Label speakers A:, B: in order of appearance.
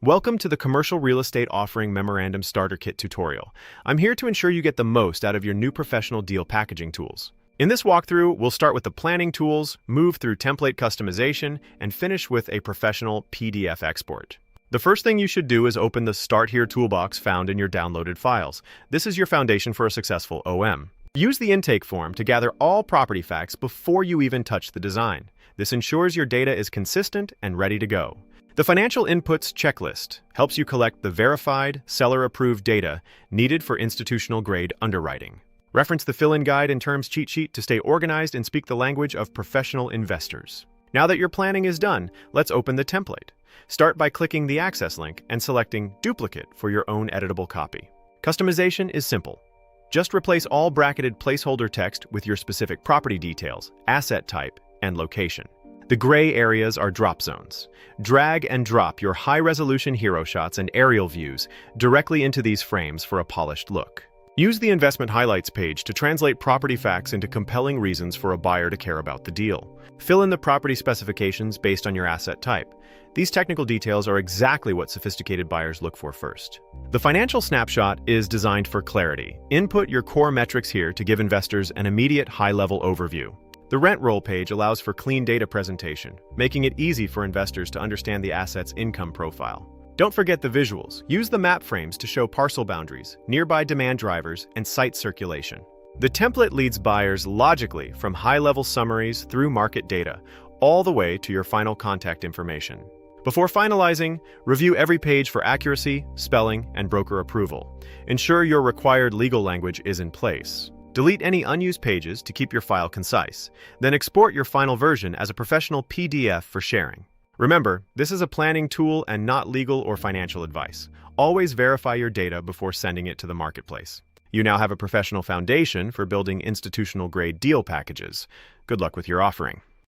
A: Welcome to the Commercial Real Estate Offering Memorandum Starter Kit tutorial. I'm here to ensure you get the most out of your new professional deal packaging tools. In this walkthrough, we'll start with the planning tools, move through template customization, and finish with a professional PDF export. The first thing you should do is open the Start Here toolbox found in your downloaded files. This is your foundation for a successful OM. Use the intake form to gather all property facts before you even touch the design. This ensures your data is consistent and ready to go. The Financial Inputs Checklist helps you collect the verified, seller-approved data needed for institutional-grade underwriting. Reference the fill-in guide and terms cheat sheet to stay organized and speak the language of professional investors. Now that your planning is done, let's open the template. Start by clicking the Access link and selecting Duplicate for your own editable copy. Customization is simple. Just replace all bracketed placeholder text with your specific property details, asset type, and location. The gray areas are drop zones. Drag and drop your high-resolution hero shots and aerial views directly into these frames for a polished look. Use the Investment Highlights page to translate property facts into compelling reasons for a buyer to care about the deal. Fill in the property specifications based on your asset type. These technical details are exactly what sophisticated buyers look for first. The Financial Snapshot is designed for clarity. Input your core metrics here to give investors an immediate high-level overview. The Rent Roll page allows for clean data presentation, making it easy for investors to understand the asset's income profile. Don't forget the visuals. Use the map frames to show parcel boundaries, nearby demand drivers, and site circulation. The template leads buyers logically from high-level summaries through market data, all the way to your final contact information. Before finalizing, review every page for accuracy, spelling, and broker approval. Ensure your required legal language is in place. Delete any unused pages to keep your file concise. Then export your final version as a professional PDF for sharing. Remember, this is a planning tool and not legal or financial advice. Always verify your data before sending it to the marketplace. You now have a professional foundation for building institutional-grade deal packages. Good luck with your offering.